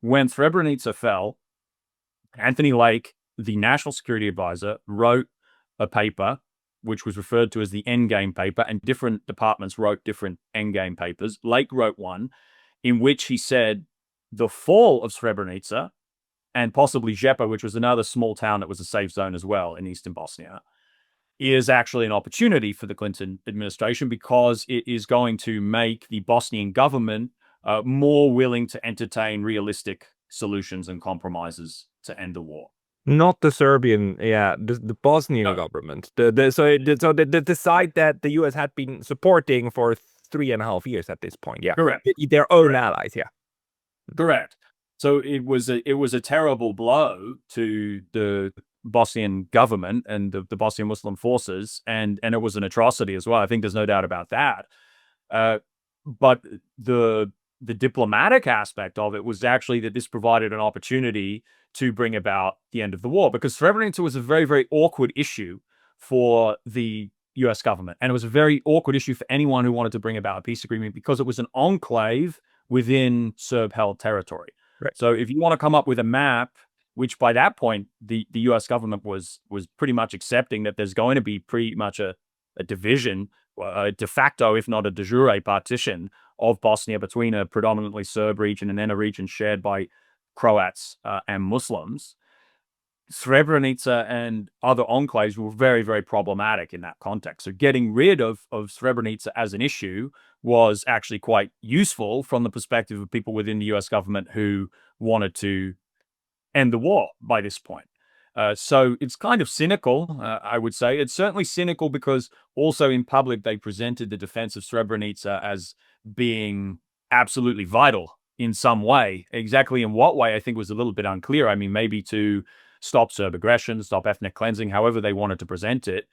when Srebrenica fell, Anthony Lake, the national security advisor, wrote a paper which was referred to as the Endgame paper, and different departments wrote different Endgame papers. Lake wrote one in which he said the fall of Srebrenica and possibly Zepa, which was another small town that was a safe zone as well in eastern Bosnia, is actually an opportunity for the Clinton administration because it is going to make the Bosnian government more willing to entertain realistic solutions and compromises to end the war. Not the Serbian, the Bosnian No. government. The side that the U.S. had been supporting for 3.5 years at this point. Yeah, Correct. Their own Correct. allies. Yeah, Correct. So it was a terrible blow to the Bosnian government and the Bosnian Muslim forces, and it was an atrocity as well. I think there's no doubt about that. But the diplomatic aspect of it was actually that this provided an opportunity to bring about the end of the war, because Srebrenica was a very, very awkward issue for the US government. And it was a very awkward issue for anyone who wanted to bring about a peace agreement because it was an enclave within Serb-held territory. right. So if you want to come up with a map, which by that point, the US government was pretty much accepting that there's going to be pretty much a division, de facto, if not a de jure partition of Bosnia between a predominantly Serb region and then a region shared by Croats and Muslims. Srebrenica and other enclaves were very, very problematic in that context. So getting rid of Srebrenica as an issue was actually quite useful from the perspective of people within the US government who wanted to end the war by this point. So it's kind of cynical, I would say. It's certainly cynical because also in public they presented the defense of Srebrenica as being absolutely vital in some way. Exactly in what way, I think, was a little bit unclear. I mean, maybe to stop Serb aggression, stop ethnic cleansing, however they wanted to present it.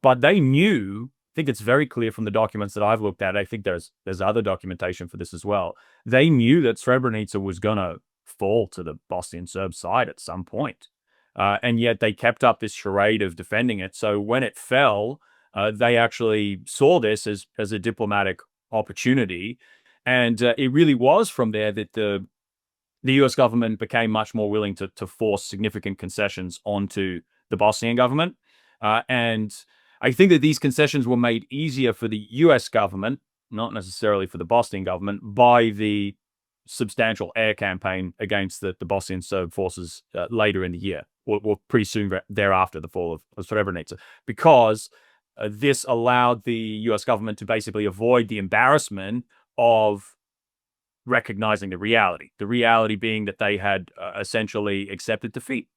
But they knew, I think it's very clear from the documents that I've looked at, I think there's other documentation for this as well. They knew that Srebrenica was going to fall to the Bosnian Serb side at some point. And yet they kept up this charade of defending it. So when it fell, they actually saw this as a diplomatic opportunity. And it really was from there that the US government became much more willing to force significant concessions onto the Bosnian government. And I think that these concessions were made easier for the US government, not necessarily for the Bosnian government, by the substantial air campaign against the Bosnian Serb forces later in the year, or pretty soon thereafter the fall of Srebrenica, because this allowed the US government to basically avoid the embarrassment of recognizing the reality being that they had essentially accepted defeat.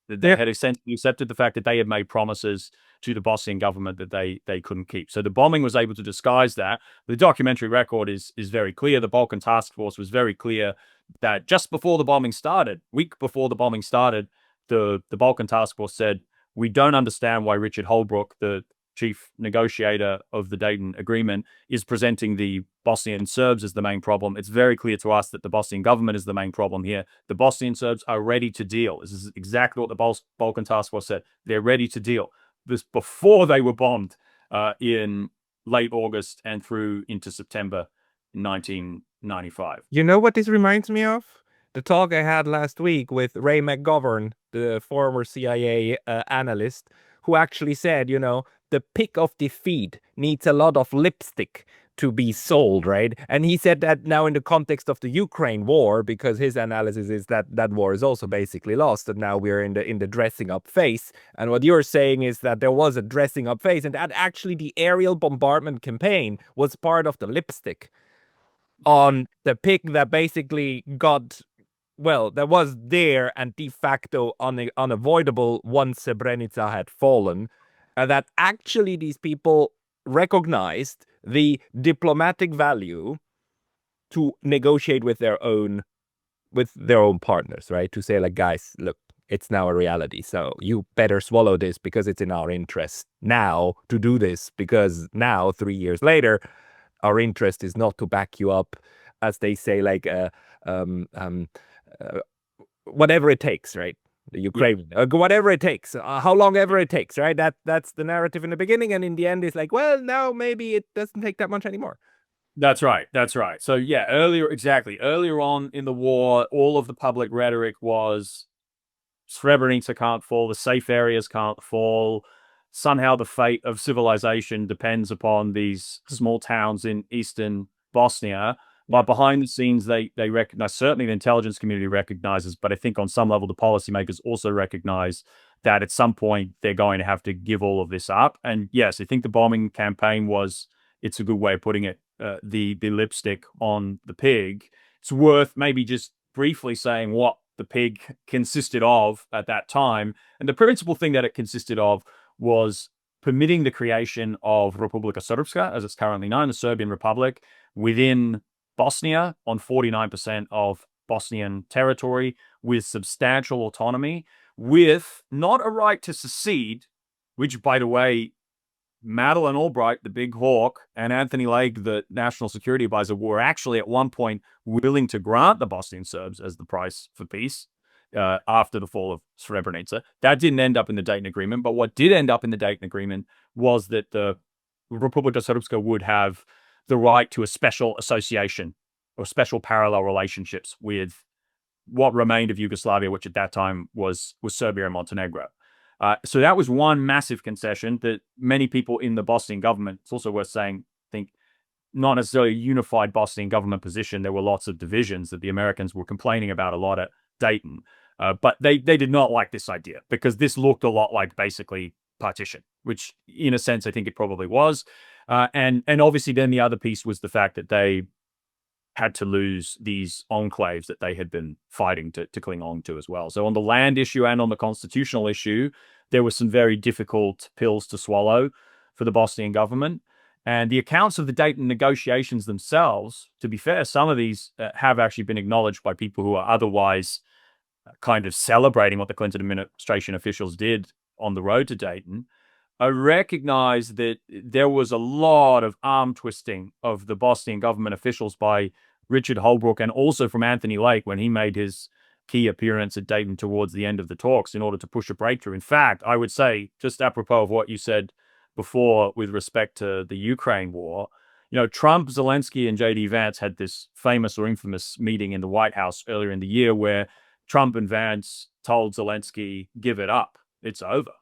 They had essentially accepted the fact that they had made promises to the Bosnian government that they couldn't keep. So the bombing was able to disguise that. The documentary record is very clear. The Balkan Task Force was very clear that just before the bombing started, week before the bombing started, the Balkan Task Force said, "We don't understand why Richard Holbrooke, the chief negotiator of the Dayton Agreement, is presenting the Bosnian Serbs as the main problem. It's very clear to us that the Bosnian government is the main problem here. The Bosnian Serbs are ready to deal." This is exactly what the Balkan Task Force said. They're ready to deal. This before they were bombed in late August and through into September 1995. You know what this reminds me of? The talk I had last week with Ray McGovern, the former CIA analyst, who actually said, the pick of defeat needs a lot of lipstick to be sold, right? And he said that now in the context of the Ukraine war, because his analysis is that that war is also basically lost, and now we're in the dressing up phase. And what you're saying is that there was a dressing up phase, and that actually the aerial bombardment campaign was part of the lipstick on the pick that basically got, well, that was there and de facto unavoidable once Srebrenica had fallen. That actually these people recognized the diplomatic value to negotiate with their own partners, right? To say, like, guys, look, it's now a reality, so you better swallow this because it's in our interest now to do this, because now, 3 years later, our interest is not to back you up, as they say, like, whatever it takes, right? The Ukraine, whatever it takes, how long ever it takes, right? That's the narrative in the beginning, and in the end, it's like, well, now maybe it doesn't take that much anymore. That's right. That's right. So yeah, earlier on in the war, all of the public rhetoric was Srebrenica can't fall, the safe areas can't fall. Somehow the fate of civilization depends upon these small towns in eastern Bosnia. But Yeah. behind the scenes, they recognize, certainly the intelligence community recognizes, but I think on some level the policymakers also recognize that at some point they're going to have to give all of this up. And yes, I think the bombing campaign was, it's a good way of putting it, the lipstick on the pig. It's worth maybe just briefly saying what the pig consisted of at that time. And the principal thing that it consisted of was permitting the creation of Republika Srpska, as it's currently known, the Serbian Republic, within Bosnia on 49% of Bosnian territory with substantial autonomy, with not a right to secede, which, by the way, Madeleine Albright, the big hawk, and Anthony Lake, the national security advisor, were actually at one point willing to grant the Bosnian Serbs as the price for peace after the fall of Srebrenica. That didn't end up in the Dayton Agreement, but what did end up in the Dayton Agreement was that the Republika Srpska would have the right to a special association or special parallel relationships with what remained of Yugoslavia, which at that time was Serbia and Montenegro. So that was one massive concession that many people in the Bosnian government, it's also worth saying, think not necessarily a unified Bosnian government position. There were lots of divisions that the Americans were complaining about a lot at Dayton. But they did not like this idea because this looked a lot like basically partition, which in a sense I think it probably was. And obviously then the other piece was the fact that they had to lose these enclaves that they had been fighting to cling on to as well. So on the land issue and on the constitutional issue, there were some very difficult pills to swallow for the Bosnian government. And the accounts of the Dayton negotiations themselves, to be fair, some of these have actually been acknowledged by people who are otherwise kind of celebrating what the Clinton administration officials did on the road to Dayton. I recognize that there was a lot of arm twisting of the Bosnian government officials by Richard Holbrooke and also from Anthony Lake when he made his key appearance at Dayton towards the end of the talks in order to push a breakthrough. In fact, I would say, just apropos of what you said before with respect to the Ukraine war, Trump, Zelensky, and J.D. Vance had this famous or infamous meeting in the White House earlier in the year where Trump and Vance told Zelensky, give it up, it's over.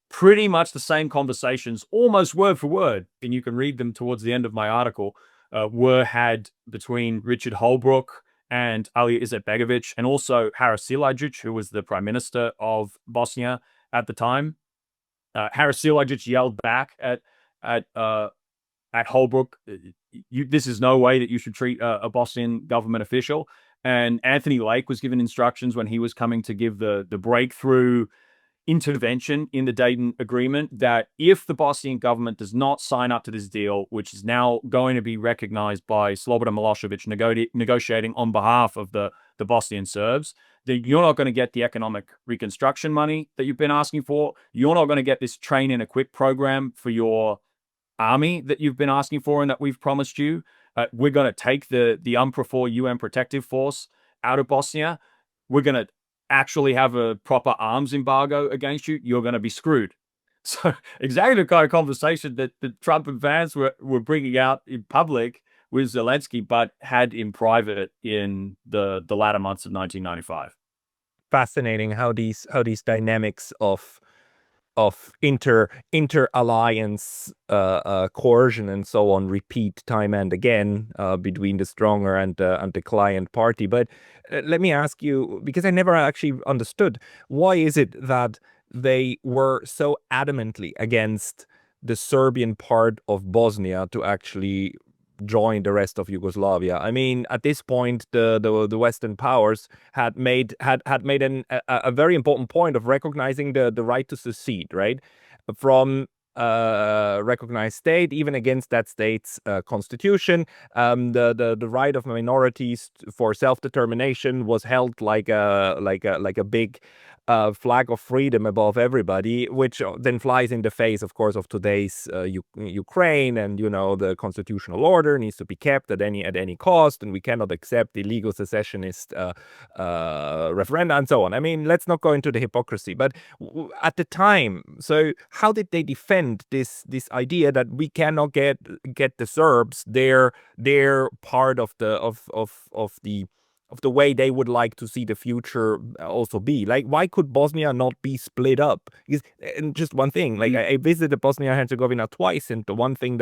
Pretty much the same conversations, almost word for word, and you can read them towards the end of my article, were had between Richard Holbrooke and Ali Izetbegovic, and also Haris Silajic, who was the prime minister of Bosnia at the time. Haris Silajic yelled back at Holbrooke, "This is no way that you should treat a Bosnian government official." And Anthony Lake was given instructions when he was coming to give the breakthrough intervention in the Dayton Agreement that if the Bosnian government does not sign up to this deal, which is now going to be recognized by Slobodan Milosevic negotiating on behalf of the Bosnian Serbs, then you're not going to get the economic reconstruction money that you've been asking for. You're not going to get this train and equip program for your army that you've been asking for and that we've promised you. We're going to take the UNPROFOR UN protective force out of Bosnia. We're going to actually have a proper arms embargo against you. You're going to be screwed. So exactly the kind of conversation that Trump and Vance were bringing out in public with Zelensky, but had in private in the latter months of 1995. Fascinating how these dynamics of inter alliance coercion and so on repeat time and again between the stronger and the client party. But let me ask you, because I never actually understood, why is it that they were so adamantly against the Serbian part of Bosnia to actually join the rest of Yugoslavia? I mean, at this point, the Western powers had made a very important point of recognizing the right to secede, right, from recognized state, even against that state's constitution. The right of minorities for self-determination was held like a big flag of freedom above everybody, which then flies in the face, of course, of today's Ukraine, and the constitutional order needs to be kept at any cost, and we cannot accept illegal secessionist referenda and so on. I mean, let's not go into the hypocrisy, but at the time, so how did they defend defend this idea that we cannot get the Serbs their part of the way they would like to see the future also be. Like, why could Bosnia not be split up? Because, and just one thing, like I visited Bosnia Herzegovina twice, and the one thing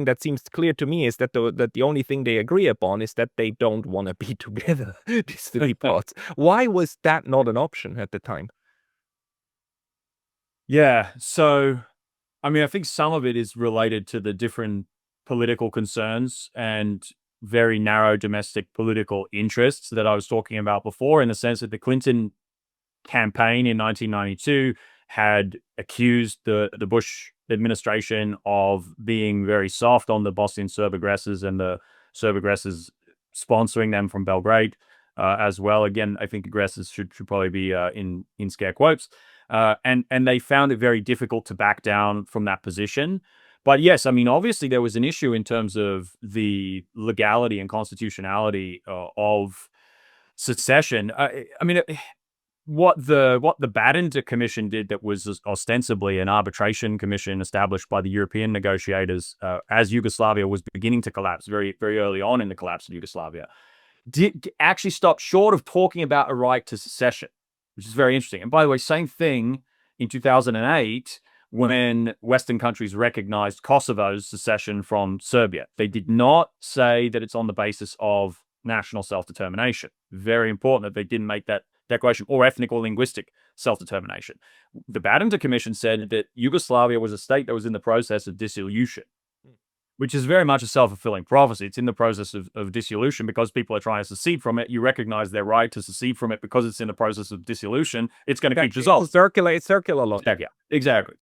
that seems clear to me is that the only thing they agree upon is that they don't want to be together, these three parts. Why was that not an option at the time? Yeah. So, I mean, I think some of it is related to the different political concerns and very narrow domestic political interests that I was talking about before, in the sense that the Clinton campaign in 1992 had accused the Bush administration of being very soft on the Bosnian Serb aggressors, and the Serb aggressors sponsoring them from Belgrade as well. Again, I think aggressors should probably be in scare quotes. And they found it very difficult to back down from that position. But yes, I mean, obviously there was an issue in terms of the legality and constitutionality of secession. I mean, what the Badinter Commission did, that was ostensibly an arbitration commission established by the European negotiators as Yugoslavia was beginning to collapse, very, very early on in the collapse of Yugoslavia, did actually stop short of talking about a right to secession, which is very interesting. And by the way, same thing in 2008, when Western countries recognized Kosovo's secession from Serbia. They did not say that it's on the basis of national self-determination. Very important that they didn't make that declaration, or ethnic or linguistic self-determination. The Badinter Commission said that Yugoslavia was a state that was in the process of dissolution, which is very much a self-fulfilling prophecy. It's in the process of dissolution because people are trying to secede from it. You recognize their right to secede from it because it's in the process of dissolution. It's going to keep dissolving. It's circular logic. Yeah, exactly.